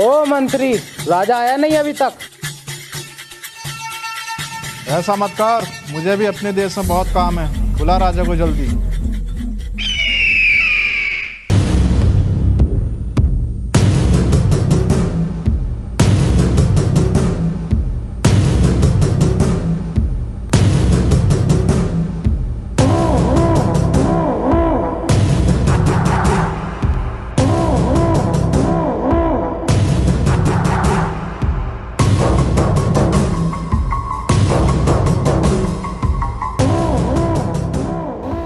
ओ मंत्री, राजा आया नहीं अभी तक? ऐसा मत कर, मुझे भी अपने देश में बहुत काम है। बुला राजा को जल्दी।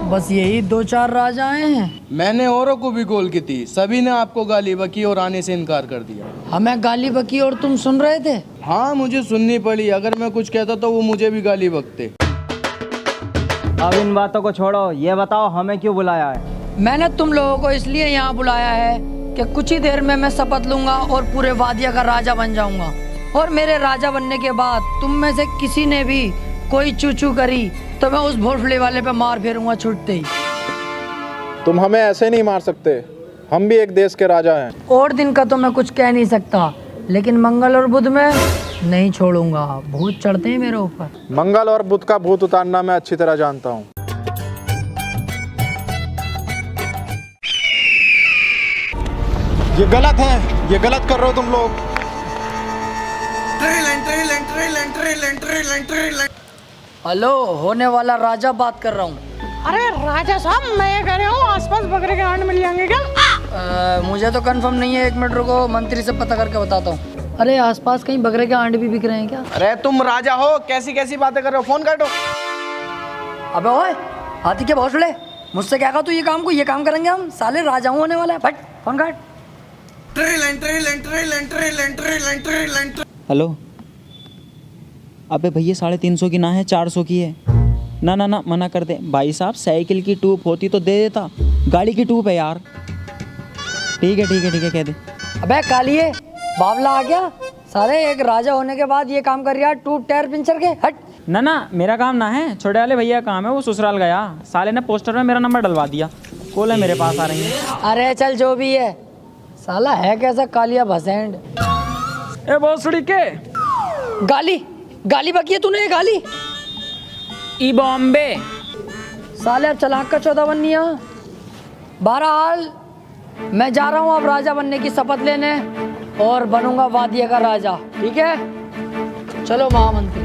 बस यही 2-4 राजा आए हैं। मैंने औरों को भी कॉल की थी, सभी ने आपको गाली बकी और आने से इनकार कर दिया। हमें गाली बकी और तुम सुन रहे थे? हाँ, मुझे सुननी पड़ी। अगर मैं कुछ कहता तो वो मुझे भी गाली बकते। अब इन बातों को छोड़ो, ये बताओ हमें क्यों बुलाया है? मैंने तुम लोगों को इसलिए यहाँ बुलाया है कि कुछ ही देर में मैं शपथ लूंगा और पूरे वादिया का राजा बन जाऊंगा। और मेरे राजा बनने के बाद तुम में से किसी ने भी कोई चूचू करी तो मैं उस भोसले वाले पे मार फेरूंगा छूटते ही। तुम हमें ऐसे नहीं मार सकते, हम भी एक देश के राजा हैं। और दिन का तो मैं कुछ कह नहीं सकता, लेकिन मंगल और बुध में नहीं छोड़ूंगा। भूत चढ़ते हैं मेरे ऊपर। मंगल और बुध का भूत उतारना मैं अच्छी तरह जानता हूँ। ये गलत है, ये गलत कर रहे हो तुम लोग। हेलो, होने वाला राजा बात कर रहा हूँ। अरे राजा साहब, मैं ये कह रहा हूँ आसपास बकरे के अंड मिल जाएंगे क्या? मुझे तो कंफर्म नहीं है, 1 मिनट रुको, मंत्री से पता करके बताता हूँ। अरे आसपास कहीं बकरे के अंडे भी बिक रहे हैं क्या? अरे तुम राजा हो, कैसी कैसी बातें कर रहे हो? फोन काटो। अबे ओए, हाथी के भोसले, मुझसे क्या कहा तू? ये काम करेंगे हम, साले राजा होने वाला है। फट फोन काट। हेलो, अबे भैया 350 की ना है, 400 की है। ना ना ना, मना कर दे भाई साहब। साइकिल की ट्यूब होती तो दे देता, गाड़ी की ट्यूब है यार। ठीक है ठीक है ठीक है, कह दे। अबे कालिए, बावला आ गया साले। एक राजा होने के बाद ये काम कर रहा है, ट्यूब टायर पंचर के। हट। ना ना, मेरा काम ना है, छोटे वाले भैया का काम है। वो ससुराल गया, साले ने पोस्टर में मेरा नंबर डलवा दिया। कॉल है मेरे पास आ रही है। अरे चल जो भी है, साला है कैसा कालिया भसेंड। ए भोसड़ी के गाली बकी है तूने, ये गाली। ई बॉम्बे साले अब चलाक का 14 बननी है। बहरहाल मैं जा रहा हूँ अब राजा बनने की शपथ लेने, और बनूंगा वादिया का राजा। ठीक है, चलो महामंत्री।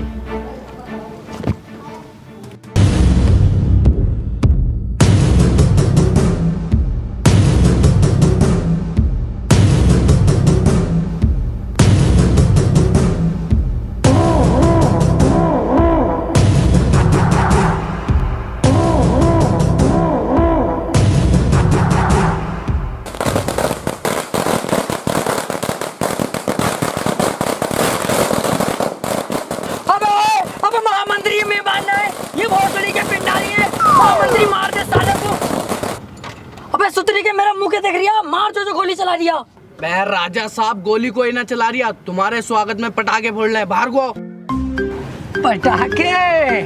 सुतरी के मेरा मुंह के देख रिया, मार जो गोली चला दिया। मैं राजा साहब गोली कोई ना चला रिया, तुम्हारे स्वागत में पटाखे फोड़ रहे। बाहर को। पटाखे?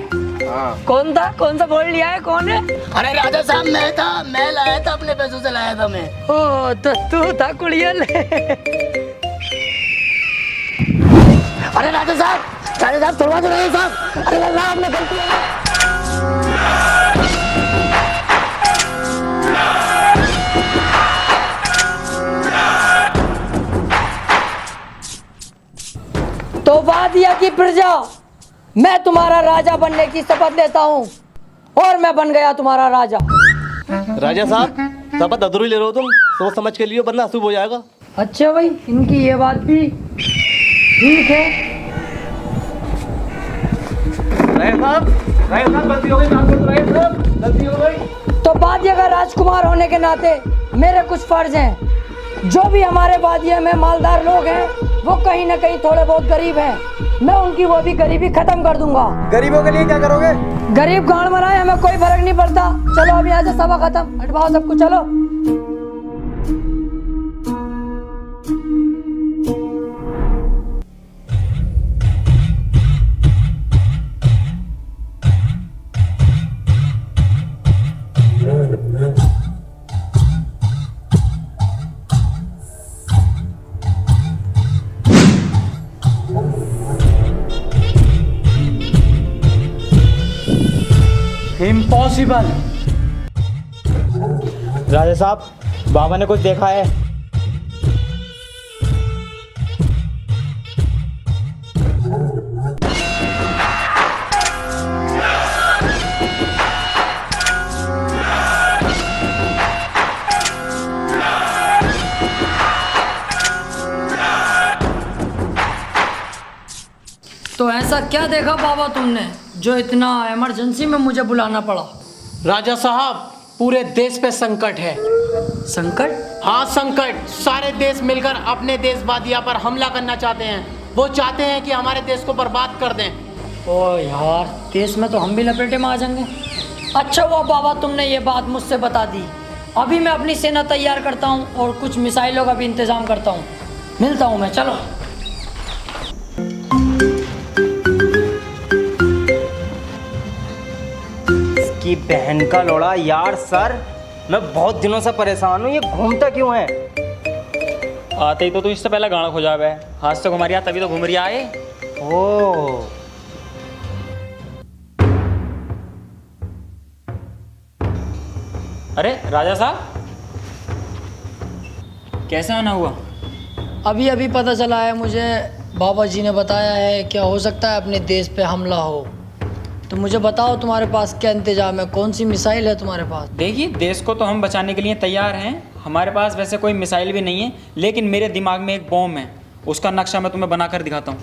कौन सा फोड़ लिया है? कौन है? अरे राजा साहब, मैं लाया था, अपने पैसों से लाया था मैं। ओ तो तू था कुड़ियल। अरे राजा साहब थोड़ा तो राजा साहब। अरे अल्लाह, आपने गलती है। तो वादिया की प्रजा, मैं तुम्हारा राजा बनने की शपथ लेता हूँ, और मैं बन गया तुम्हारा राजा। राजा साहब, शपथ अधूरी ले रहे हो तुम, सोच समझ के लिए, वरना अशुभ हो जाएगा। अच्छा भाई, इनकी ये बात भी ठीक है। गलती हो गई, गलती हो गई। तो वादिया का राजकुमार होने के नाते मेरे कुछ फर्ज हैं। जो भी हमारे वादिया में मालदार लोग हैं, वो कहीं ना कहीं थोड़े बहुत गरीब हैं, मैं उनकी वो भी गरीबी खत्म कर दूंगा। गरीबों के लिए क्या करोगे? गरीब गांड मराए, हमें कोई फर्क नहीं पड़ता। चलो अभी यहाँ से सभा खत्म, हटवाओ सब कुछ, चलो। इम्पॉसिबल। राजा साहब, बाबा ने कुछ देखा है? तो ऐसा क्या देखा बाबा तुमने जो इतना इमरजेंसी में मुझे बुलाना पड़ा? राजा साहब, पूरे देश पे संकट है। संकट? हाँ संकट। सारे देश मिलकर अपने देश वादिया पर हमला करना चाहते हैं। वो चाहते हैं कि हमारे देश को बर्बाद कर दें। ओ यार, देश में तो हम भी लपेटे में आ जाएंगे। अच्छा हुआ बाबा तुमने ये बात मुझसे बता दी। अभी मैं अपनी सेना तैयार करता हूँ और कुछ मिसाइलों का भी इंतजाम करता हूँ। मिलता हूँ मैं, चलो। की बहन का लोड़ा यार। सर, मैं बहुत दिनों से परेशान हूँ, ये घूमता क्यों है? आते ही तो तू इससे पहले गाना खो जावे। हाथ से घुमा रिया तभी तो घूम रिया है। ओ अरे राजा साहब, कैसे आना हुआ? अभी अभी पता चला है मुझे, बाबा जी ने बताया है क्या हो सकता है अपने देश पे हमला हो। तो मुझे बताओ तुम्हारे पास क्या इंतजाम है, कौन सी मिसाइल है तुम्हारे पास? देखिए, देश को तो हम बचाने के लिए तैयार हैं। हमारे पास वैसे कोई मिसाइल भी नहीं है, लेकिन मेरे दिमाग में एक बॉम्ब है। उसका नक्शा मैं तुम्हें बनाकर दिखाता हूँ।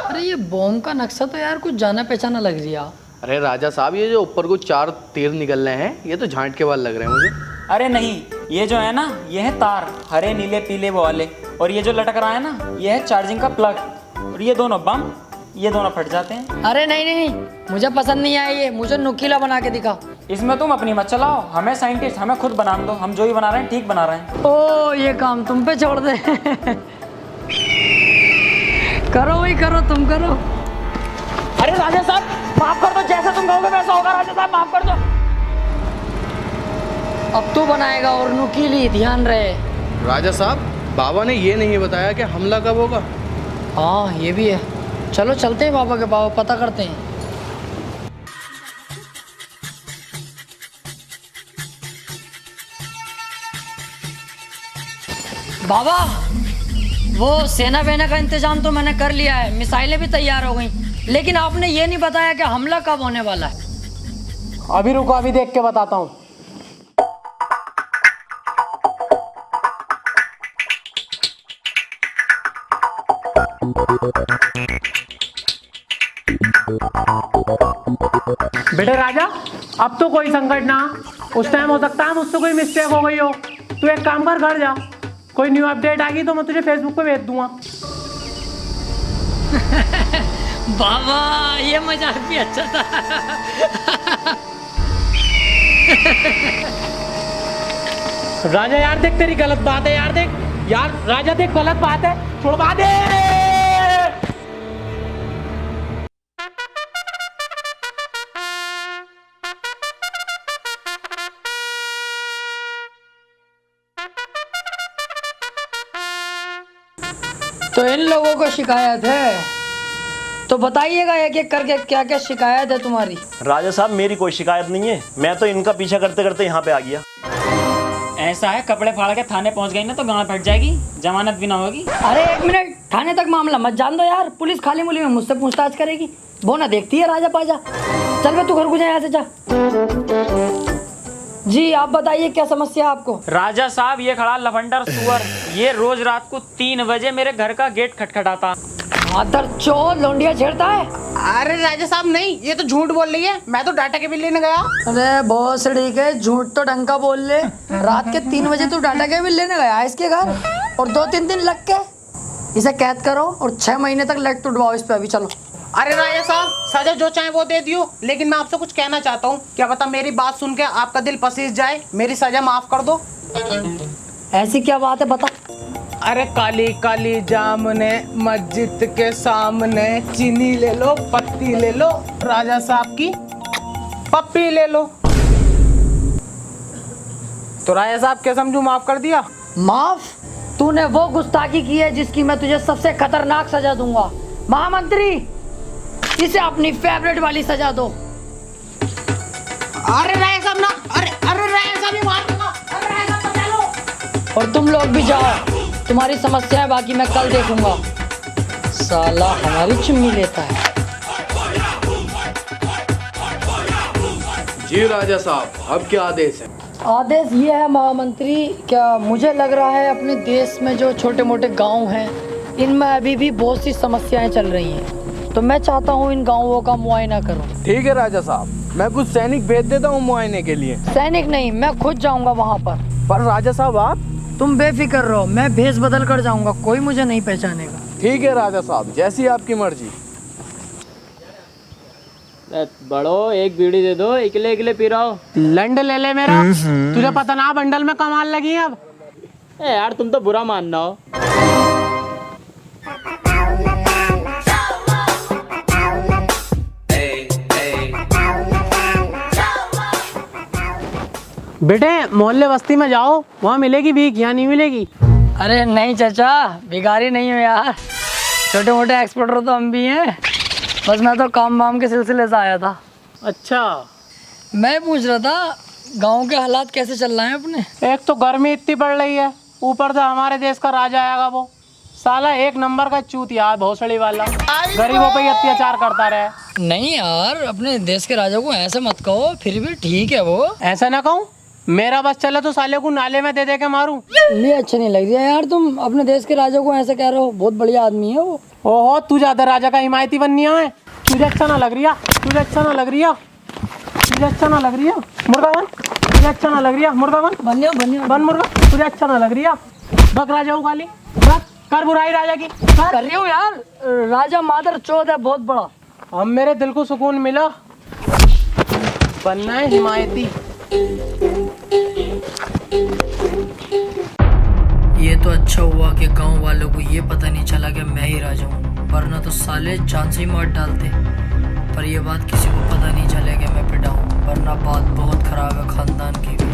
अरे ये बॉम्ब का नक्शा तो यार कुछ जाना पहचाना लग रही है। अरे राजा साहब, ये जो ऊपर को 4 तीर निकल रहे हैं, ये तो झांट के बाद लग रहे हैं मुझे। अरे नहीं, ये जो है ना, ये है तार, हरे नीले पीले वो वाले। और ये जो लटक रहा है ना, ये है चार्जिंग का प्लग। और ये दोनों बम, ये दोनों फट जाते हैं। अरे नहीं नहीं नहीं, मुझे पसंद नहीं आया ये। मुझे नुकीला बना के दिखा। इसमें तुम अपनी मत चलाओ, हमें साइंटिस्ट, हमें खुद बनाने दो। हम जो भी बना रहे हैं ठीक बना रहे हैं। ओ, ये काम तुम पे छोड़ दे। करो भाई, करो, तुम करो। अरे राजा साहब, माफ कर दो, जैसा तुम कहोगे वैसा होगा। राजा साहब माफ कर दो। अब तू बनाएगा और नुकीली, ध्यान रहे। राजा साहब, बाबा ने ये नहीं बताया कि हमला कब होगा। हाँ ये भी है। चलो चलते हैं बाबा के पास, पता करते हैं। बाबा, वो सेना वेना का इंतजाम तो मैंने कर लिया है, मिसाइलें भी तैयार हो गई, लेकिन आपने ये नहीं बताया कि हमला कब होने वाला है। अभी रुको, अभी देख के बताता हूँ। बेटे राजा, अब तो कोई संकट ना। उस टाइम हो सकता है मुझसे कोई मिस्टेक हो गई हो। तू एक काम कर, घर जा, कोई न्यू अपडेट आ गई तो मैं तुझे फेसबुक पे भेज दूंगा। बाबा, ये मजाक भी अच्छा था। राजा यार देख, तेरी गलत बात है यार। देख यार, राजा देख, गलत बात है, छुड़वा दे। तो इन लोगों को शिकायत है, तो बताइएगा एक एक करके क्या क्या शिकायत है तुम्हारी। राजा साहब, मेरी कोई शिकायत नहीं है। मैं तो इनका पीछा करते करते यहाँ पे आ गया। ऐसा है, कपड़े फाड़ के थाने पहुंच गई ना तो गांव फट जाएगी, जमानत भी ना होगी। अरे एक मिनट, थाने तक मामला मत जान दो यार। पुलिस खाली मुली में मुझसे पूछताछ करेगी, वो ना देखती है राजा पाजा। चल बे, तू घर को जा, यहाँ से जा। जी आप बताइए क्या समस्या है आपको? राजा साहब, ये खड़ा लफंडर सुअर, ये रोज रात को 3 बजे मेरे घर का गेट खटखटाता। मादर चोद, लौंडिया छेड़ता है। अरे राजा साहब नहीं, ये तो झूठ बोल रही है। मैं तो डाटा केबल लेने गया। अरे बहुत सड़ी के, झूठ तो ढंग का बोल ले। रात के 3 बजे तू डाटा केबल लेने गया है इसके घर, और 2-3 दिन लग के इसे कैद करो और 6 महीने तक लेट टुटवाओ इस पे। अभी चलो। अरे राजा साहब, सजा जो चाहे वो दे दियो, लेकिन मैं आपसे कुछ कहना चाहता हूँ। क्या पता मेरी बात सुन के आपका दिल पसीज जाए, मेरी सजा माफ कर दो। ऐसी क्या बात है, बता। अरे काली काली जामुने मस्जिद के सामने, चीनी ले लो, पत्ती ले लो, राजा साहब की पप्पी ले लो। तो राजा साहब क्या समझू, माफ कर दिया? माफ? तूने वो गुस्ताखी की है जिसकी मैं तुझे सबसे खतरनाक सजा दूंगा। महामंत्री, इसे अपनी फेवरेट वाली सजा दो। अरे राजा साहब ना, अरे राजा साहब ही मार दूंगा। अरे राजा साहब बचा लो। और तुम लोग भी जाओ, तुम्हारी समस्या है बाकी मैं कल देखूंगा। साला हमारी चुम्मी लेता है। जी राजा साहब, अब क्या आदेश है? आदेश ये है महामंत्री, क्या मुझे लग रहा है अपने देश में जो छोटे मोटे गांव हैं इनमें अभी भी बहुत सी समस्याएं चल रही हैं, तो मैं चाहता हूँ इन गांवों का मुआयना करो। ठीक है राजा साहब, मैं कुछ सैनिक भेज देता हूँ मुआयने के लिए। सैनिक नहीं, मैं खुद जाऊंगा वहाँ पर राजा साहब आप? तुम बेफिक्र रहो, मैं भेष बदल कर जाऊंगा, कोई मुझे नहीं पहचानेगा। ठीक है राजा साहब, जैसी आपकी मर्जी। बड़ो एक बीड़ी दे दो, इकले इकले पी रहा हो। लंड ले ले मेरा, तुझे पता ना बंडल में कमाल लगी है अब। ए यार तुम तो बुरा मानना हो। बेटे मोहल्ले बस्ती में जाओ, वहाँ मिलेगी भीख, यहाँ नहीं मिलेगी। अरे नहीं चाचा, भिखारी नहीं हो यार, छोटे मोटे एक्सपोर्टर तो हम भी हैं। बस मैं तो काम वाम के सिलसिले से आया था। अच्छा, मैं पूछ रहा था गांव के हालात कैसे चल रहे हैं अपने। एक तो गर्मी इतनी पड़ रही है, ऊपर से हमारे देश का राजा आएगा वो साला एक नंबर का चूतिया, भोसड़ी वाला, गरीबों पे अत्याचार करता रहे। नहीं यार, अपने देश के राजा को ऐसे मत कहो, फिर भी ठीक है वो। ऐसा ना कहूँ, मेरा बस चले तो साले को नाले में दे दे के मारूं। ये अच्छा नहीं लग रहा यार, तुम अपने देश के राजा को ऐसे कह रहे हो, बहुत बढ़िया आदमी है वो। ओहो, तू ज्यादा राजा का हिमायती बननी है। तुझे अच्छा ना लग रही है, तुझे अच्छा ना लग रही है, तुझे अच्छा ना लग रही है, मुर्गा बन। तुझे अच्छा ना लग रही है, मुर्गा बन। बन मुर्गा, तुझे अच्छा ना लग रही है, बक राजा को गाली बक, कर बुराई राजा की कर रही हूँ यार, राजा मादर चौथ है बहुत बड़ा। अब मेरे दिल को सुकून मिला, बनना है हिमायती। ये तो अच्छा हुआ कि गांव वालों को ये पता नहीं चला कि मैं ही राजा हूँ, वरना तो साले जान से ही मार डालते। पर ये बात किसी को पता नहीं चले कि मैं पिटा हूँ, वरना बात बहुत खराब है खानदान की भी।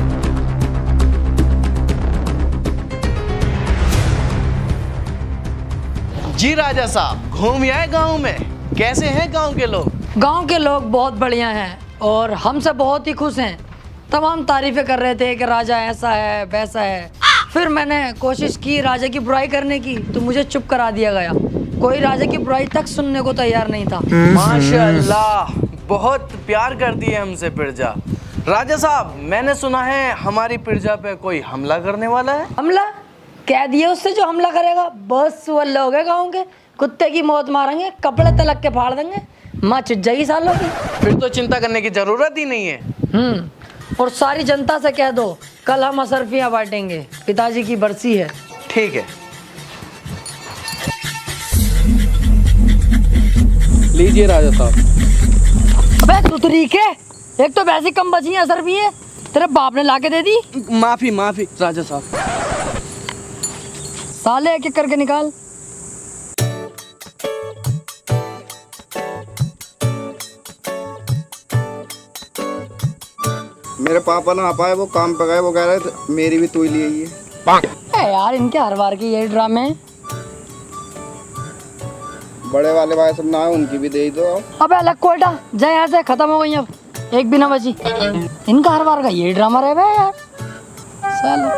जी राजा साहब, घूम आए गांव में, कैसे हैं गांव के लोग? गांव के लोग बहुत बढ़िया हैं और हमसे बहुत ही खुश हैं। तमाम तारीफें कर रहे थे कि राजा ऐसा है वैसा है। फिर मैंने कोशिश की राजा की बुराई करने की, तो मुझे चुप करा दिया गया। कोई राजा की बुराई तक सुनने को तैयार नहीं था। माशाअल्लाह, बहुत प्यार करती है हमसे प्रजा। राजा साहब, मैंने सुना है हमारी प्रजा पे कोई हमला करने वाला है। हमला? कह दिए उससे जो हमला करेगा, बस वो लोग हैं गाँव के, कुत्ते की मौत मारेंगे, कपड़े तलक के फाड़ देंगे, माँ चिट जाएगी सालों की। फिर तो चिंता करने की जरूरत ही नहीं है। और सारी जनता से कह दो कल हम असरफियाँ बांटेंगे, पिताजी की बरसी है। ठीक है, लीजिए राजा साहब। अबे तू तो ठीक है, एक तो वैसी कम बची है असरफियाँ, तेरे बाप ने लाके दे दी। माफी माफी राजा साहब। साले एक एक करके निकाल। मेरे पापा ना आ पाए, वो काम पे गए, वो कह रहे थे मेरी भी तू ही लिए ये। यार इनके हर बार के यही ड्रामे हैं। बड़े वाले भाई सब ना आए, उनकी भी दे ही दो। अबे अलग कोयटा जय, यहाँ से खत्म हो गई, अब एक भी ना बची। इनका हर बार का यही ड्रामा रहे बे यार साले।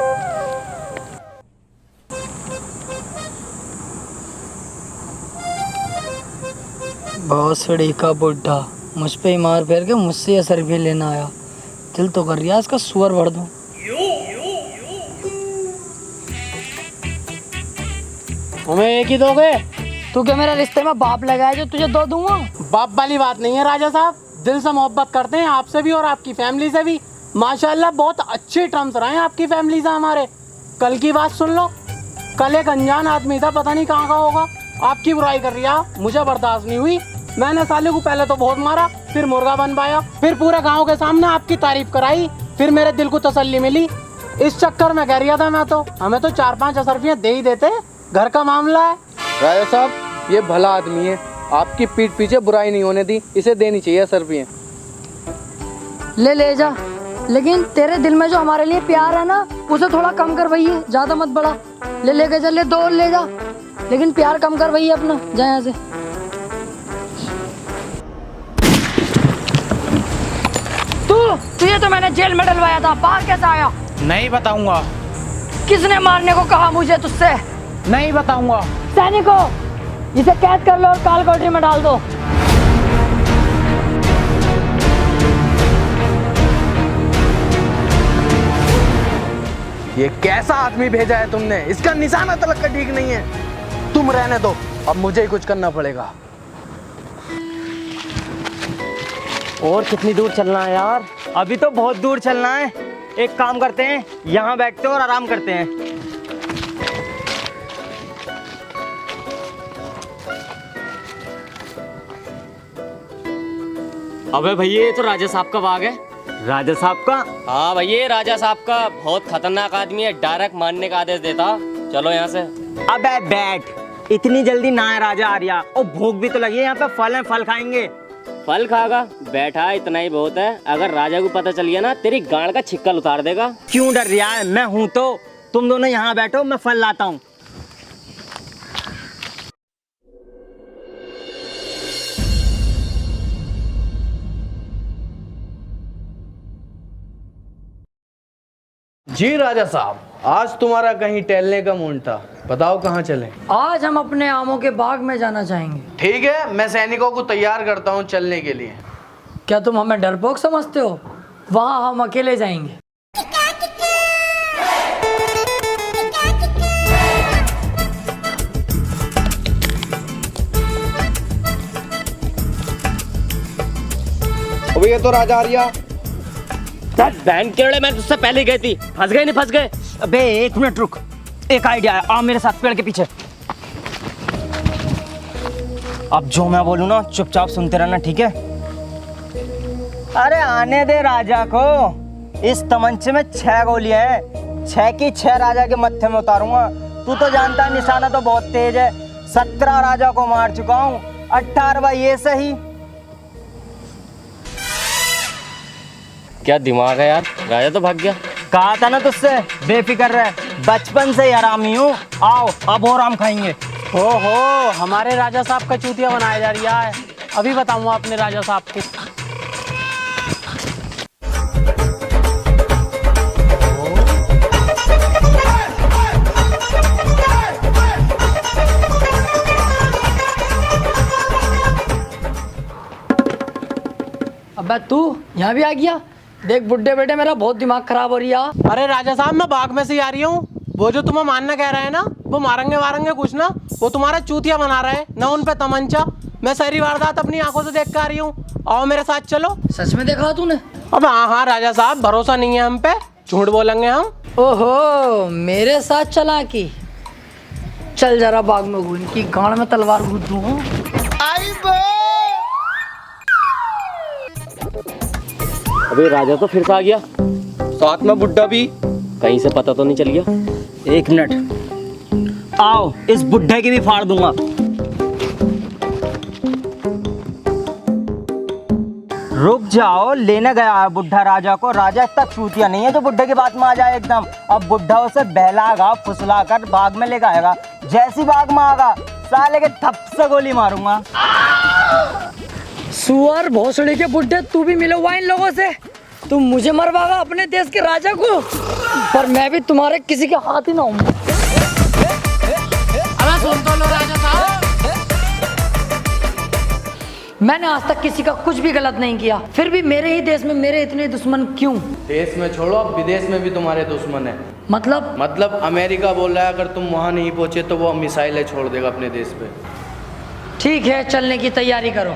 भोसड़ी का बुढ़ा मुझ पे ही मार फेर के मुझसे असर भी लेना आया। दिल तो कर रिया इसका सुअर भर दूं। हमें एक ही दोगे? तू क्या मेरे रिश्ते में बाप लगाया जो तुझे दो दूंगा? बाप वाली बात नहीं है राजा साहब, दिल से मोहब्बत करते हैं आपसे भी और आपकी फैमिली से भी। माशाल्लाह बहुत अच्छे टर्म्स रहे हैं आपकी फैमिली से हमारे। कल की बात सुन लो, कल एक अनजान आदमी था, पता नहीं कहाँ का होगा, आपकी बुराई कर रिया, मुझे बर्दाश्त नहीं हुई। मैंने साले को पहले तो बहुत मारा, फिर मुर्गा बन पाया, फिर पूरे गांव के सामने आपकी तारीफ कराई, फिर मेरे दिल को तसल्ली मिली। इस चक्कर में कह रिया था मैं तो, हमें तो 4-5 असरफियाँ दे ही देते, घर का मामला है। राजा साहब, ये भला आदमी है, आपकी पीठ पीछे बुराई नहीं होने दी, इसे देनी चाहिए असरफियाँ। ले जा, लेकिन तेरे दिल में जो हमारे लिए प्यार है ना, उसे थोड़ा कम कर भैया, ज्यादा मत बढ़ा। लेके चल, ले 2 और ले जा, लेकिन प्यार कम कर भैया अपना, जा यहाँ से। तुझे तो मैंने जेल में डलवाया था, बाहर कैसे आया? नहीं बताऊंगा। किसने मारने को कहा मुझे तुझसे? नहीं बताऊंगा। सैनिकों, इसे कैद कर लो और काल कोठरी में डाल दो। ये कैसा आदमी भेजा है तुमने? इसका निशाना तलक का ठीक नहीं है। तुम रहने दो, अब मुझे ही कुछ करना पड़ेगा। और कितनी दूर चलना है यार? अभी तो बहुत दूर चलना है। एक काम करते हैं, यहाँ बैठते हैं और आराम करते हैं। अबे भैया, ये तो राजा साहब का बाग है। राजा साहब का? हाँ भैया, राजा साहब का बहुत खतरनाक आदमी है, डायरेक्ट मारने का आदेश देता। चलो यहाँ से। अबे बैठ, इतनी जल्दी ना है राजा आर्या, और भूख भी तो लगी है। यहाँ पे फल है, फल खाएंगे। फल खागा? बैठा, इतना ही बहुत है। अगर राजा को पता चल गया ना, तेरी गांड का छिक्कल उतार देगा। क्यों डर रहा है? मैं हूं तो। तुम दोनों यहाँ बैठो, मैं फल लाता हूँ। जी राजा साहब, आज तुम्हारा कहीं टहलने का मूड था, बताओ कहाँ चलें? आज हम अपने आमों के बाग में जाना चाहेंगे। ठीक है, मैं सैनिकों को तैयार करता हूँ चलने के लिए। क्या तुम हमें डरपोक समझते हो? वहाँ हम अकेले जाएंगे। अबे ये तो राजा आर्या। बहन केवड़े, मैं तुझसे पहले गई थी। फंस गए नहीं फंस गए? अबे 1 मिनट रुक, एक आइडिया है। आ मेरे साथ पेड़ के पीछे। अब जो मैं बोलूँ ना, चुपचाप सुनते रहना, ठीक है? अरे आने दे राजा को। इस तमंचे में 6 गोलियां हैं, 6 की 6 राजा के मत्थे में उतारूंगा। तू तो जानता है निशाना तो बहुत तेज है। 17 राजा को मार चुका हूँ, 18वां ये सही। क्या दिमाग है यार, राजा तो भाग गया। कहा था ना तुझसे, बेफिक्र रह, बचपन से ही आरामी हूँ। आओ अब और आम खाएंगे। ओहो, हमारे राजा साहब का चूतिया बनाया जा रहा है। अभी बताऊंगा अपने राजा साहब को। अबे तू यहाँ भी आ गया? देख बुड्ढे बेटे, मेरा बहुत दिमाग खराब हो रही है। अरे राजा साहब, मैं बाग में से ही आ रही हूँ। वो जो तुम्हें मारना कह रहे हैं ना, वो मारेंगे वारेंगे कुछ ना, वो तुम्हारा चूतिया बना रहे हैं ना, उन पे तमंचा। मैं सारी वारदात अपनी आंखों से देख कर आ रही हूँ। आओ मेरे साथ चलो। सच में देखा तूने? अब हाँ राजा साहब, भरोसा नहीं है हम पे, झूठ बोलेंगे हम। ओहो, मेरे साथ चला की? चल जरा बाग में घूम, इनकी गांड में तलवार घुस दूं। अबे राजा तो फिर से आ गया, साथ में बुड्ढा भी। कहीं से पता तो नहीं चल गया? 1 मिनट, आओ इस बुड्ढे की भी फाड़ दूंगा। रुक जाओ, लेने गया है बुड्ढा राजा को। राजा इतना चूतिया नहीं है जो बुड्ढे की बात में आ जाए एकदम। अब बुड्ढा उसे बहलागा, फुसला कर बाग में ले आएगा। जैसी बाग में आगा, साले के थप से गोली मारूंगा। सुअर भोसड़ी के बुड्ढे, तू भी मिला हुआ इन लोगों से? तुम मुझे मरवागा अपने देश के राजा को, पर मैं भी तुम्हारे किसी के हाथ ही ना हूँ। अबे सुन तो लो राजा साहब, मैंने आज तक किसी का कुछ भी गलत नहीं किया, फिर भी मेरे ही देश में मेरे इतने दुश्मन क्यों? देश में छोड़ो, अब विदेश में भी तुम्हारे दुश्मन है। मतलब अमेरिका बोल रहा है अगर तुम वहाँ नहीं पहुँचे तो वो मिसाइलें छोड़ देगा अपने देश पे। ठीक है, चलने की तैयारी करो।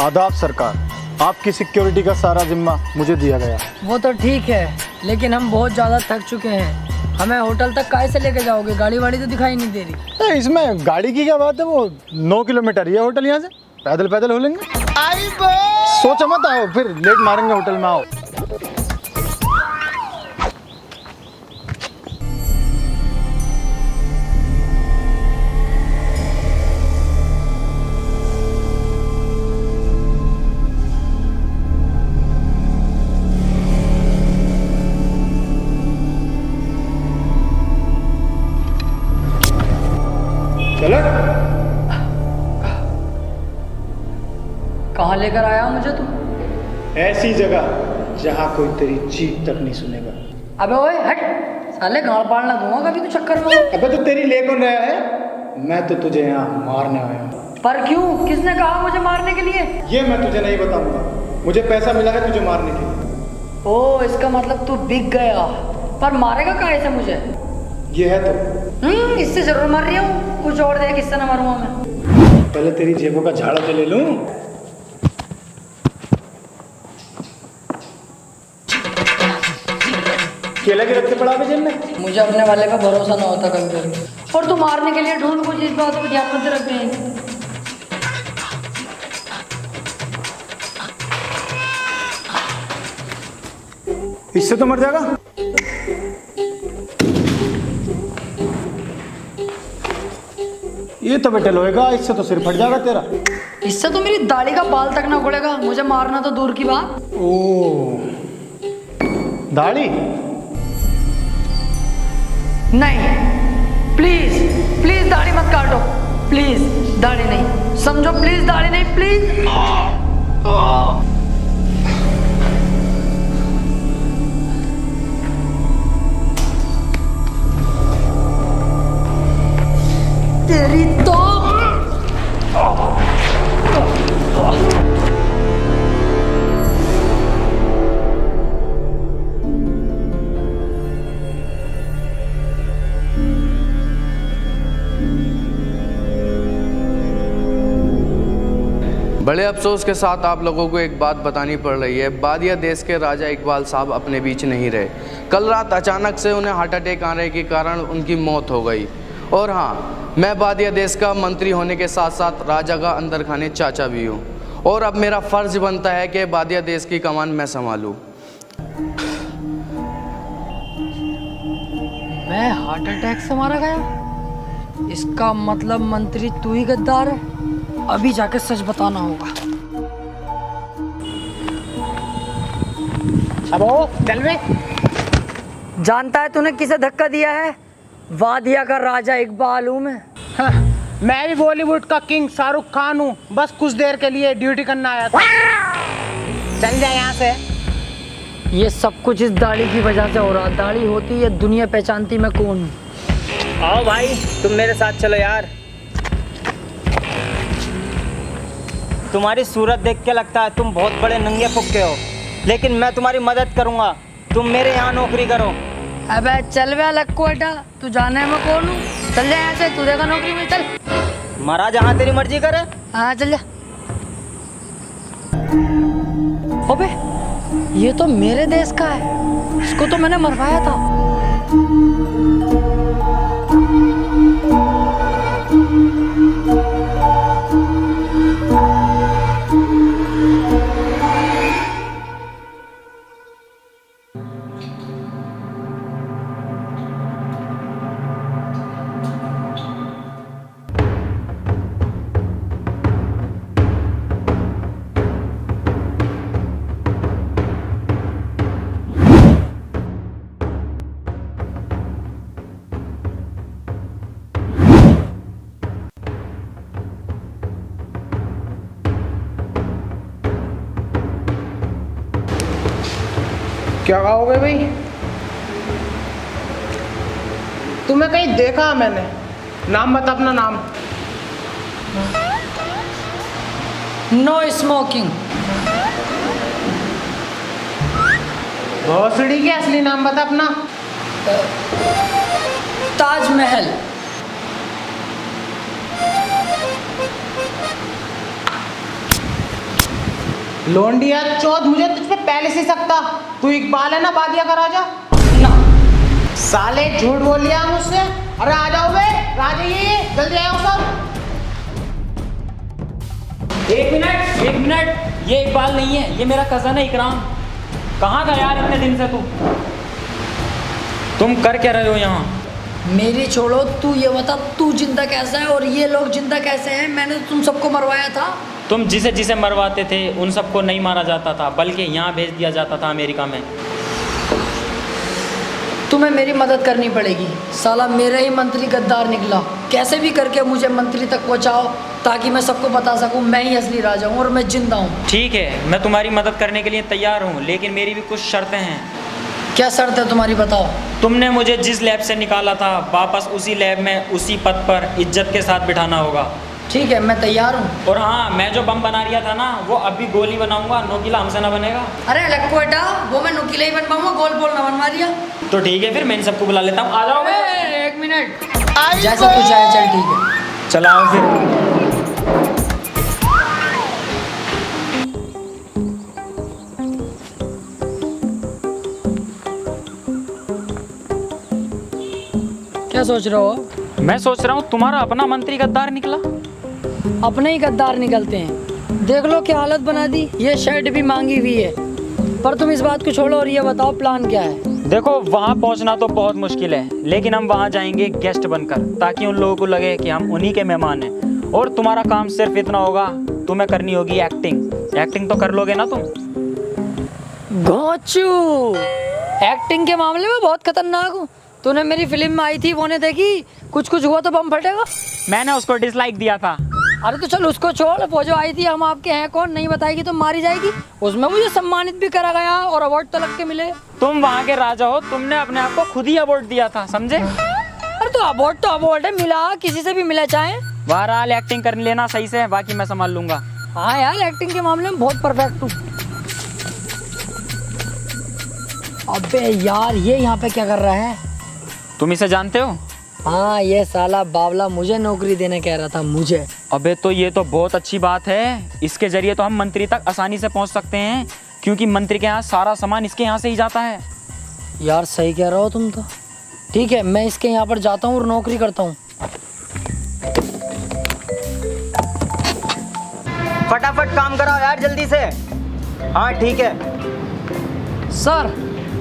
आदाब सरकार, आपकी सिक्योरिटी का सारा जिम्मा मुझे दिया गया। वो तो ठीक है, लेकिन हम बहुत ज़्यादा थक चुके हैं। हमें होटल तक काहे से लेके जाओगे? गाड़ी वाड़ी तो दिखाई नहीं दे रही। इसमें गाड़ी की क्या बात है, वो 9 किलोमीटर ये होटल यहाँ से, पैदल पैदल हो लेंगे। सोचो मत, आओ फिर लेट मारेंगे होटल में, आओ। चलो। कहाँ लेकर आया मुझे तू? ऐसी जगह जहाँ कोई तेरी चीख तक नहीं सुनेगा। अबे ओए हट, साले गाड़ पाड़ ना दूंगा कभी तू चक्कर में। अबे तो तेरी ले कौन रहा है? मैं तो तुझे यहाँ मारने आया हूँ। पर क्यों? किसने कहा मुझे मारने के लिए? ये मैं तुझे नहीं बताऊंगा, मुझे पैसा मिला है तुझे मारने के लिए। ओ, इसका मतलब तू बिक गया। पर मारेगा काहे से मुझे? ये है तो। इससे जरूर मर रही हूँ, कुछ और दे, किससे ना मरूंगा मैं। पहले तेरी जेबों का झाड़ा तो ले लूं। केला के रखते पड़ा जेब में। मुझे अपने वाले का भरोसा ना होता कभी कभी। और तू मारने के लिए ढूंढ कुछ, इस बात को ध्यान में रख रहे हैं। इससे तो मर जाएगा। ये तो बेटे लोएगा, इससे तो सिर फट जाएगा तेरा। इससे तो मेरी दाढ़ी का बाल तक ना उड़ेगा, मुझे मारना तो दूर की बात। ओ, दाढ़ी? नहीं, प्लीज प्लीज दाढ़ी मत काटो, प्लीज दाढ़ी नहीं, समझो, प्लीज दाढ़ी नहीं, प्लीज। तेरी तो बड़े अफसोस के साथ आप लोगों को एक बात बतानी पड़ रही है। बादिया देश के राजा इकबाल साहब अपने बीच नहीं रहे। कल रात अचानक से उन्हें हार्ट अटैक आने के कारण उनकी मौत हो गई। और हाँ, मैं बादिया देश का मंत्री होने के साथ साथ राजा का अंदर खाने चाचा भी हूँ, और अब मेरा फ़र्ज़ बनता है कि बादिया देश की कमान मैं संभालूँ। मैं हार्ट अटैक से मारा गया? इसका मतलब मंत्री तू ही गद्दार है। अभी जाके सच बताना होगा। अब चल बे। जानता है तूने किसे धक्का दिया है? वादिया का राजा इकबाल हूँ मैं। हाँ, मैं भी बॉलीवुड का किंग शाहरुख खान हूँ, बस कुछ देर के लिए ड्यूटी करना आया था। चल जा यहाँ से। ये सब कुछ इस दाढ़ी की वजह से हो रहा। दाढ़ी होती ये दुनिया पहचानती मैं कौन हूँ। आओ भाई, तुम मेरे साथ चलो यार। तुम्हारी सूरत देख के लगता है तुम बहुत बड़े नंगे फुक्के हो, लेकिन मैं तुम्हारी मदद करूंगा। तुम मेरे यहाँ नौकरी करो। अबे चल बे लक्को बेटा, तू जाने मैं कौन हूँ? चल जा यहाँ से, तू देगा नौकरी में। चल महाराज, जहाँ तेरी मर्जी करे। हाँ चल जा। अबे ये तो मेरे देश का है, इसको तो मैंने मरवाया था। क्या कहोगे भाई? तुम्हें कहीं देखा मैंने। नाम बता अपना नाम। No smoking. भोसड़ी के असली नाम बता अपना। ताजमहल। लोंडिया चौथ, मुझे तुझ पे पहले से सकता। तू इकबाल है ना, बादिया का राजा? ना, साले झूठ बोल लिया मुझसे। अरे आ जाओ बे, राजा ये जल्दी आओ सब। एक मिनट, ये इकबाल नहीं है, ये मेरा कज़न है इकराम। कहाँ गया यार इतने दिन से तू? तुम कर क्या रहे हो यहाँ? मेरी छोड़ो, तू ये बता तू जिंदा कैसा है और ये लोग जिंदा कैसे हैं? मैंने तुम सबको मरवाया था। तुम जिसे जिसे मरवाते थे उन सबको नहीं मारा जाता था, बल्कि यहाँ भेज दिया जाता था अमेरिका में। तुम्हें मेरी मदद करनी पड़ेगी। साला मेरा ही मंत्री गद्दार निकला। कैसे भी करके मुझे मंत्री तक पहुँचाओ ताकि मैं सबको बता सकूँ मैं ही असली राजा हूँ और मैं जिंदा हूँ। ठीक है, मैं तुम्हारी मदद करने के लिए तैयार हूँ, लेकिन मेरी भी कुछ शर्तें हैं। क्या शर्त है तुम्हारी, बताओ। तुमने मुझे जिस लैब से निकाला था वापस उसी लैब में उसी पद पर इज्जत के साथ बिठाना होगा। ठीक है, मैं तैयार हूँ। और हाँ, मैं जो बम बना रहा था ना, वो अभी गोली बनाऊंगा, नोकीला हमसे ना बनेगा। अरे लक्को बेटा, वो मैं नुकीला ही बन पाऊंगा, गोल बोल ना बनवा दिया। तो ठीक है, फिर मैं इन सबको बुला लेता हूँ। आ जाओ। एक मिनट, जैसा तू चाहे, चल ठीक है। चलाओ फिर। क्या सोच रहे हो? मैं सोच रहा हूँ तुम्हारा अपना मंत्री गद्दार निकला। अपने ही गद्दार निकलते हैं। देख लो क्या हालत बना दी। ये शर्ट भी मांगी हुई है। पर तुम इस बात को छोड़ो और ये बताओ प्लान क्या है? देखो, वहाँ पहुँचना तो बहुत मुश्किल है, लेकिन हम वहाँ जाएंगे गेस्ट बनकर, ताकि उन लोगों को लगे कि हम उन्हीं के मेहमान हैं। और तुम्हारा काम सिर्फ इतना होगा, तुम्हें करनी होगी एक्टिंग। एक्टिंग तो कर लोगे ना तुम? घोंचू, एक्टिंग के मामले में बहुत खतरनाक हूँ। तूने मेरी फिल्म में आई थी, वो ने देखी? कुछ कुछ हुआ तो बम फटेगा। मैंने उसको डिसलाइक दिया था। अरे तो चल उसको छोड़, वो जो आई थी हम आपके हैं कौन नहीं बताएगी तो मारी जाएगी। उसमें मुझे सम्मानित भी करा गया और अवार्ड तक के मिले। तुम वहाँ के राजा हो, तुमने अपने आप को खुद ही अवार्ड दिया था, समझे? अरे तो अवार्ड है, मिला किसी से भी मिला चाहे। बहरहाल एक्टिंग कर लेना सही से, बाकी मैं संभाल लूंगा। हाँ यार, एक्टिंग के मामले में बहुत परफेक्ट हूँ। अबे यार, ये यहाँ पे क्या कर रहा है? तुम इसे जानते हो? हाँ, ये साला बावला मुझे नौकरी देने कह रहा था, मुझे। अबे तो ये तो बहुत अच्छी बात है। इसके जरिए तो हम मंत्री तक आसानी से पहुंच सकते हैं, क्योंकि मंत्री के यहाँ सारा सामान इसके यहाँ से ही जाता है। यार सही कह रहे हो तुम तो। ठीक है, मैं इसके यहाँ पर जाता हूँ और नौकरी करता हूँ। फटाफट काम कराओ यार, जल्दी से। हाँ ठीक है सर,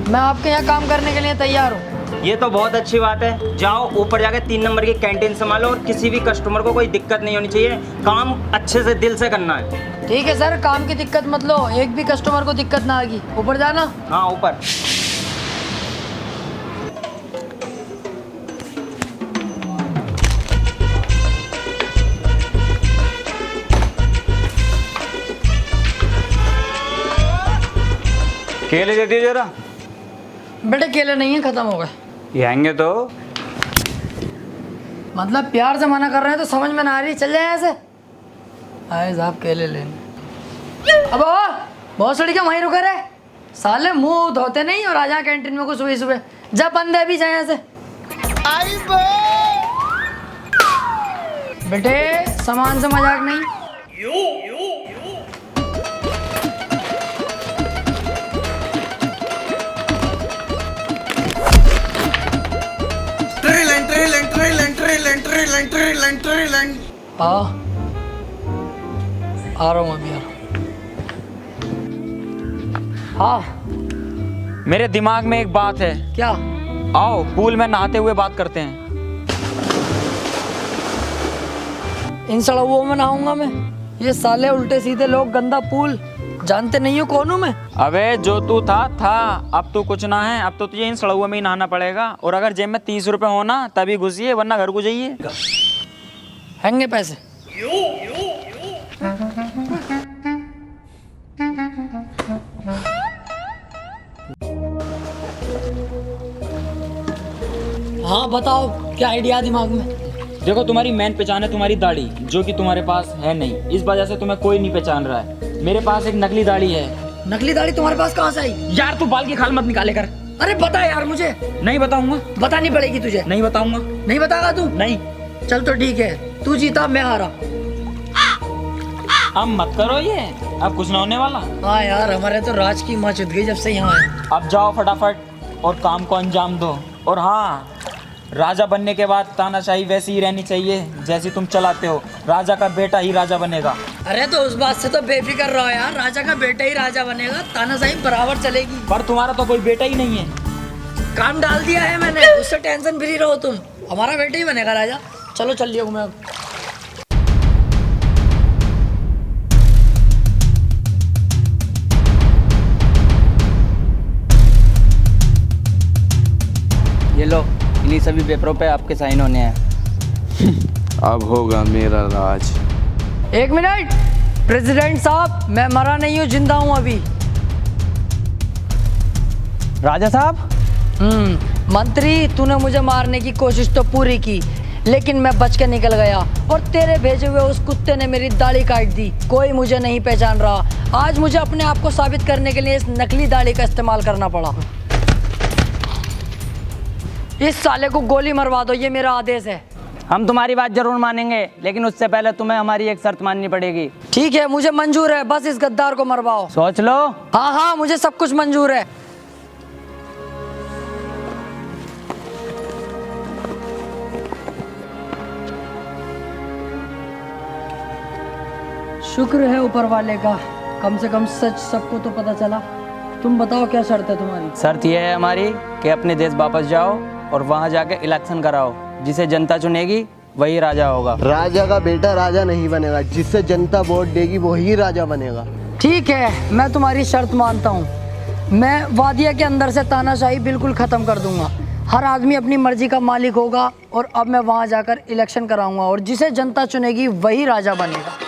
मैं आपके यहाँ काम करने के लिए तैयार हूँ। ये तो बहुत अच्छी बात है। जाओ ऊपर जाके 3 नंबर की कैंटीन संभालो और किसी भी कस्टमर को कोई दिक्कत नहीं होनी चाहिए। काम अच्छे से दिल से करना है। ठीक है सर, काम की दिक्कत मत लो, एक भी कस्टमर को दिक्कत ना आएगी। ऊपर जाना। हाँ ऊपर। केले दे दिए जरा। बेटे केले नहीं है, खत्म हो गए। ये आएंगे तो मतलब प्यार से मना कर रहे हैं तो समझ में ना आ रही। चल जाए ऐसे। आए साहब केले लेने। अब बहुत सड़ी क्या वहीं रुके रहे साले, मुंह धोते नहीं और आ जा कैंटीन में को सुबह सुबह। जब बंदे भी जाए ऐसे। बेटे सामान से मजाक नहीं। आ रहा हूँ अभी, आ रहा हूँ। हाँ मेरे दिमाग में एक बात है। क्या? आओ पूल में नहाते हुए बात करते हैं। इन सड़कों में नहाऊंगा मैं? ये साले उल्टे सीधे लोग, गंदा पूल। जानते नहीं हो कौन हूँ मैं? अबे जो तू था अब तू कुछ ना है। अब तो तुझे इन सड़कों में ही नहाना पड़ेगा। और अगर जेब में 30 रुपए हो ना तभी घुसिए, वरना घर को जाइए। हैंगे पैसे। हाँ बताओ, क्या आइडिया दिमाग में? देखो, तुम्हारी मेन पहचान है तुम्हारी दाढ़ी, जो कि तुम्हारे पास है नहीं। इस वजह से तुम्हें कोई नहीं पहचान रहा है। मेरे पास एक नकली दाढ़ी है। नकली दाढ़ी तुम्हारे पास कहाँ से आई? यार तू बाल की खाल मत निकाले कर। अरे बता यार मुझे। नहीं बताऊंगा। बतानी पड़ेगी तुझे। नहीं बताऊंगा। नहीं बताएगा तू? नहीं। चल तो ठीक है, तू जीता मैं हारा। अब मत करो ये, अब कुछ ना होने वाला। हाँ यार, हमारे तो राज की माँ चुद गई जब से यहाँ आए। अब जाओ फटाफट और काम को अंजाम दो। और हाँ, राजा बनने के बाद तानाशाही वैसी ही रहनी चाहिए जैसी तुम चलाते हो। राजा का बेटा ही राजा बनेगा। अरे तो उस बात से तो बेफिक्र रहो यार, राजा का बेटा ही राजा बनेगा, तानाशाही बराबर चलेगी। पर तुम्हारा तो कोई बेटा ही नहीं है। काम डाल दिया है मैंने, उससे टेंशन फ्री रहो तुम, हमारा बेटा ही बनेगा राजा। चलो चल लियो मैं। ये लो, इन्हीं सभी पेपरों पे आपके साइन होने हैं। अब होगा मेरा राज। एक मिनट प्रेसिडेंट साहब, मैं मरा नहीं हूँ, जिंदा हूँ अभी। राजा साहब, मंत्री, तूने मुझे मारने की कोशिश तो पूरी की, लेकिन मैं बच के निकल गया और तेरे भेजे हुए उस कुत्ते ने मेरी दाढ़ी काट दी। कोई मुझे नहीं पहचान रहा। आज मुझे अपने आप को साबित करने के लिए इस नकली दाढ़ी का इस्तेमाल करना पड़ा। इस साले को गोली मरवा दो, ये मेरा आदेश है। हम तुम्हारी बात जरूर मानेंगे, लेकिन उससे पहले तुम्हें हमारी एक शर्त माननी पड़ेगी। ठीक है, मुझे मंजूर है, बस इस गद्दार को मरवाओ। सोच लो। हाँ हाँ, मुझे सब कुछ मंजूर है। शुक्र है ऊपर वाले का, कम से कम सच सबको तो पता चला। तुम बताओ क्या शर्त है तुम्हारी? शर्त यह है हमारी कि अपने देश वापस जाओ और वहाँ जाके इलेक्शन कराओ। जिसे जनता चुनेगी वही राजा होगा। राजा का बेटा राजा नहीं बनेगा, जिससे जनता वोट देगी वही राजा बनेगा। ठीक है, मैं तुम्हारी शर्त मानता हूँ। मैं वादिया के अंदर से तानाशाही बिल्कुल ख़त्म कर दूंगा। हर आदमी अपनी मर्जी का मालिक होगा और अब मैं वहाँ जाकर इलेक्शन कराऊंगा और जिसे जनता चुनेगी वही राजा बनेगा।